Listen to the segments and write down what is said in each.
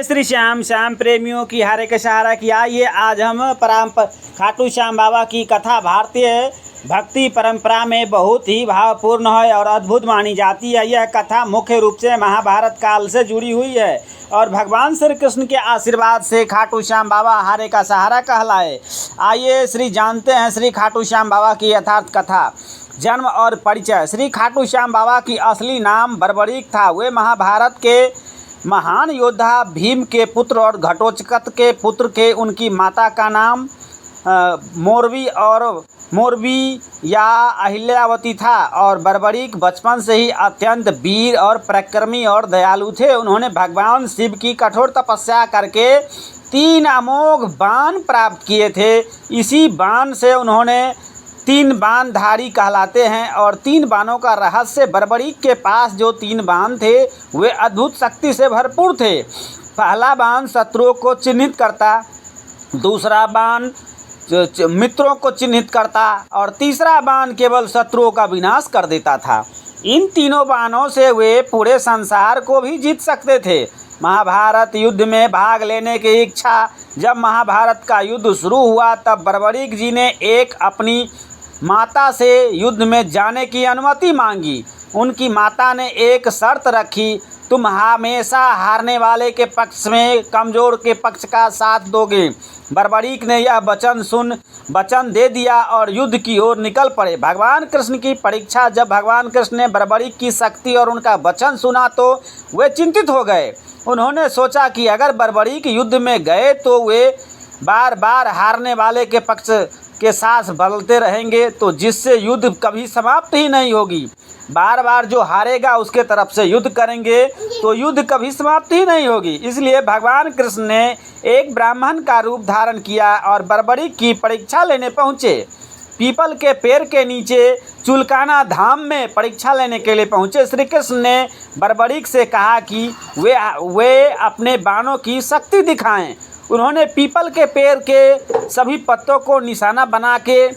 श्री श्याम श्याम प्रेमियों की हारे के सहारा की आइए आज हम खाटू श्याम बाबा की कथा भारतीय भक्ति परंपरा में बहुत ही भावपूर्ण है और अद्भुत मानी जाती है। यह कथा मुख्य रूप से महाभारत काल से जुड़ी हुई है और भगवान श्री कृष्ण के आशीर्वाद से खाटू श्याम बाबा हारे का सहारा कहलाए। आइए श्री जानते हैं श्री खाटू श्याम बाबा की यथार्थ कथा। जन्म और परिचय। श्री खाटू श्याम बाबा की असली नाम बर्बरीक था। वे महाभारत के महान योद्धा भीम के पुत्र और घटोत्कच के पुत्र के उनकी माता का नाम मोरवी या अहिल्यावती था और बर्बरीक बचपन से ही अत्यंत वीर और पराक्रमी और दयालु थे। उन्होंने भगवान शिव की कठोर तपस्या करके 3 अमोघ बाण प्राप्त किए थे। इसी बाण से उन्होंने 3 बाणधारी कहलाते हैं और 3 बाणों का रहस्य। बर्बरीक के पास जो 3 बाण थे वे अद्भुत शक्ति से भरपूर थे। पहला बाण शत्रुओं को चिन्हित करता, दूसरा बाण मित्रों को चिन्हित करता और तीसरा बाण केवल शत्रुओं का विनाश कर देता था। इन तीनों बाणों से वे पूरे संसार को भी जीत सकते थे। महाभारत युद्ध में भाग लेने की इच्छा। जब महाभारत का युद्ध शुरू हुआ तब बर्बरीक जी ने अपनी माता से युद्ध में जाने की अनुमति मांगी। उनकी माता ने एक शर्त रखी, तुम हमेशा हारने वाले के पक्ष में कमज़ोर के पक्ष का साथ दोगे। बर्बरीक ने यह वचन दे दिया और युद्ध की ओर निकल पड़े। भगवान कृष्ण की परीक्षा। जब भगवान कृष्ण ने बर्बरीक की शक्ति और उनका वचन सुना तो वे चिंतित हो गए। उन्होंने सोचा कि अगर बर्बरीक युद्ध में गए तो वे बार बार हारने वाले के पक्ष के साथ बदलते रहेंगे तो जिससे युद्ध कभी समाप्त ही नहीं होगी। बार बार जो हारेगा उसके तरफ से युद्ध करेंगे तो युद्ध कभी समाप्त ही नहीं होगी। इसलिए भगवान कृष्ण ने एक ब्राह्मण का रूप धारण किया और बर्बरीक की परीक्षा लेने पहुँचे। पीपल के पेड़ के नीचे चुलकाना धाम में परीक्षा लेने के लिए पहुँचे। श्री कृष्ण ने बर्बरीक से कहा कि वे अपने बाणों की शक्ति दिखाएं। उन्होंने पीपल के पेड़ के सभी पत्तों को निशाना बना के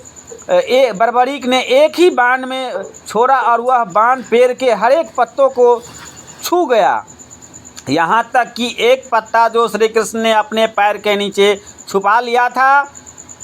बर्बरीक ने एक ही बाण में छोड़ा और वह बाण पेड़ के हर एक पत्तों को छू गया। यहाँ तक कि एक पत्ता जो श्री कृष्ण ने अपने पैर के नीचे छुपा लिया था,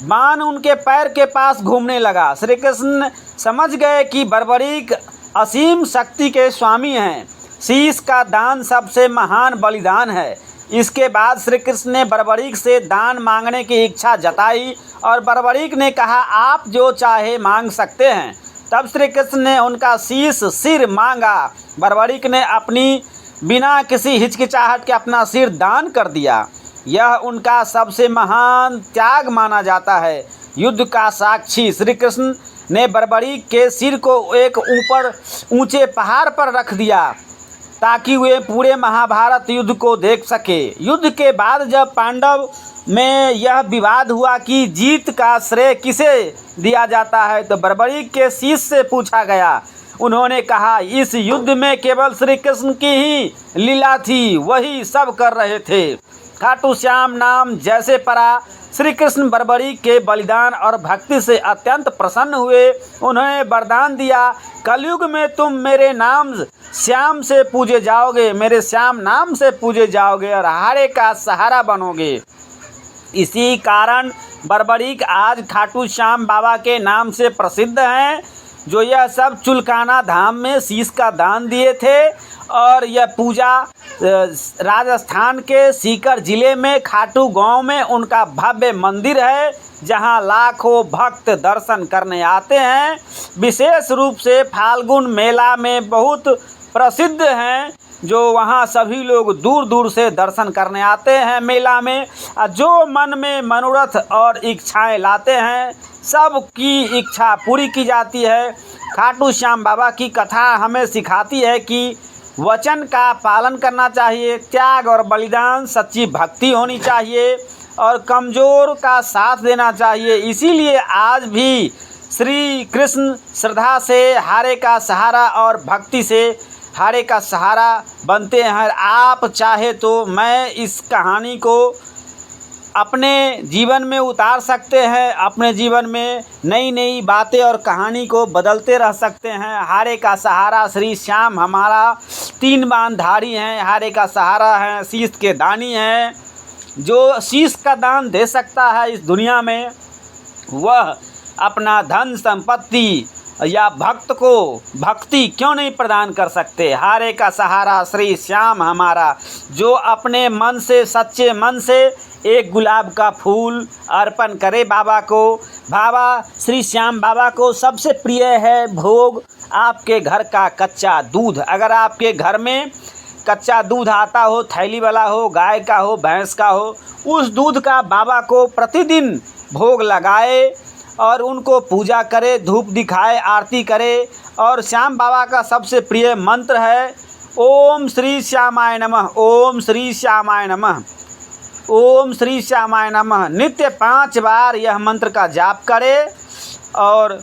बाण उनके पैर के पास घूमने लगा। श्री कृष्ण समझ गए कि बर्बरीक असीम शक्ति के स्वामी हैं। शीश का दान सबसे महान बलिदान है। इसके बाद श्री कृष्ण ने बर्बरीक से दान मांगने की इच्छा जताई और बर्बरीक ने कहा, आप जो चाहे मांग सकते हैं। तब श्री कृष्ण ने उनका सिर मांगा। बर्बरीक ने अपनी बिना किसी हिचकिचाहट के अपना सिर दान कर दिया। यह उनका सबसे महान त्याग माना जाता है। युद्ध का साक्षी। श्री कृष्ण ने बर्बरीक के सिर को एक ऊंचे पहाड़ पर रख दिया ताकि वे पूरे महाभारत युद्ध को देख सके। युद्ध के बाद जब पांडव में यह विवाद हुआ कि जीत का श्रेय किसे दिया जाता है तो बर्बरीक के शिष्य से पूछा गया। उन्होंने कहा, इस युद्ध में केवल श्री कृष्ण की ही लीला थी, वही सब कर रहे थे। खाटू श्याम नाम जैसे पड़ा। श्री कृष्ण बर्बरीक के बलिदान और भक्ति से अत्यंत प्रसन्न हुए। उन्होंने वरदान दिया, कलयुग में तुम मेरे नाम श्याम से पूजे जाओगे, मेरे श्याम नाम से पूजे जाओगे और हारे का सहारा बनोगे। इसी कारण बर्बरीक आज खाटू श्याम बाबा के नाम से प्रसिद्ध हैं, जो यह सब चुलकाना धाम में शीश का दान दिए थे। और यह पूजा राजस्थान के सीकर जिले में खाटू गांव में उनका भव्य मंदिर है, जहां लाखों भक्त दर्शन करने आते हैं। विशेष रूप से फाल्गुन मेला में बहुत प्रसिद्ध हैं, जो वहां सभी लोग दूर दूर से दर्शन करने आते हैं। मेला में जो मन में मनोरथ और इच्छाएं लाते हैं, सब की इच्छा पूरी की जाती है। खाटू श्याम बाबा की कथा हमें सिखाती है कि वचन का पालन करना चाहिए, त्याग और बलिदान, सच्ची भक्ति होनी चाहिए और कमज़ोर का साथ देना चाहिए। इसीलिए आज भी श्री कृष्ण श्रद्धा से हारे का सहारा और भक्ति से हारे का सहारा बनते हैं। आप चाहे तो मैं इस कहानी को अपने जीवन में उतार सकते हैं, अपने जीवन में नई नई बातें और कहानी को बदलते रह सकते हैं। हारे का सहारा श्री श्याम हमारा 3 बाणधारी हैं, हारे का सहारा हैं, शीश के दानी हैं। जो शीश का दान दे सकता है इस दुनिया में, वह अपना धन संपत्ति या भक्त को भक्ति क्यों नहीं प्रदान कर सकते। हारे का सहारा श्री श्याम हमारा, जो अपने मन से, सच्चे मन से एक गुलाब का फूल अर्पण करे बाबा को। बाबा श्री श्याम बाबा को सबसे प्रिय है भोग आपके घर का कच्चा दूध। अगर आपके घर में कच्चा दूध आता हो, थैली वाला हो, गाय का हो, भैंस का हो, उस दूध का बाबा को प्रतिदिन भोग लगाए और उनको पूजा करे, धूप दिखाए, आरती करे। और श्याम बाबा का सबसे प्रिय मंत्र है ओम श्री श्यामाय नमः, ओम श्री श्यामाय नमः, ओम श्री श्यामाय नमः। नित्य 5 बार यह मंत्र का जाप करें और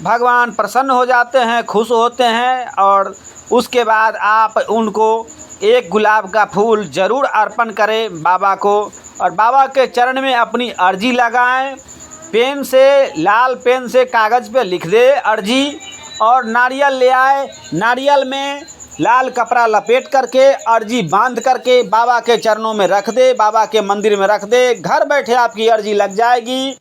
भगवान प्रसन्न हो जाते हैं, खुश होते हैं। और उसके बाद आप उनको एक गुलाब का फूल ज़रूर अर्पण करें बाबा को, और बाबा के चरण में अपनी अर्जी लगाएं। पेन से, लाल पेन से कागज़ पे लिख दे अर्जी, और नारियल ले आए, नारियल में लाल कपड़ा लपेट करके अर्जी बांध करके बाबा के चरणों में रख दे, बाबा के मंदिर में रख दे। घर बैठे आपकी अर्जी लग जाएगी।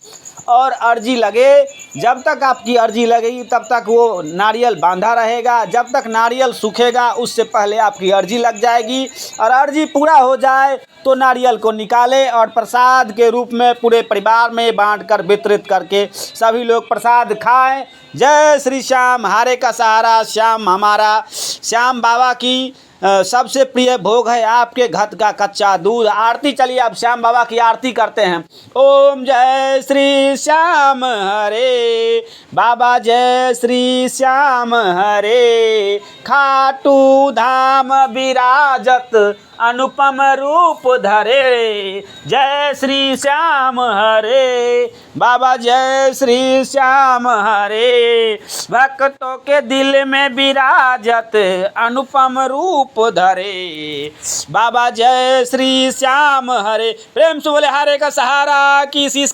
और अर्जी लगे, जब तक आपकी अर्जी लगेगी तब तक वो नारियल बांधा रहेगा। जब तक नारियल सूखेगा उससे पहले आपकी अर्जी लग जाएगी। और अर्जी पूरा हो जाए तो नारियल को निकालें और प्रसाद के रूप में पूरे परिवार में बांट कर वितरित करके सभी लोग प्रसाद खाएं। जय श्री श्याम, हारे का सहारा श्याम हमारा। श्याम बाबा की सबसे प्रिय भोग है आपके घर का कच्चा दूध। आरती, चलिए अब श्याम बाबा की आरती करते हैं। ओम जय श्री श्याम हरे, बाबा जय श्री श्याम हरे। खाटू धाम विराजत अनुपम रूप धरे, जय श्री श्याम हरे, बाबा जय श्री श्याम हरे। भक्तों के दिल में विराजत अनुपम रूप धरे, बाबा जय श्री श्याम हरे। प्रेम से बोले हारे का सहारा की शीश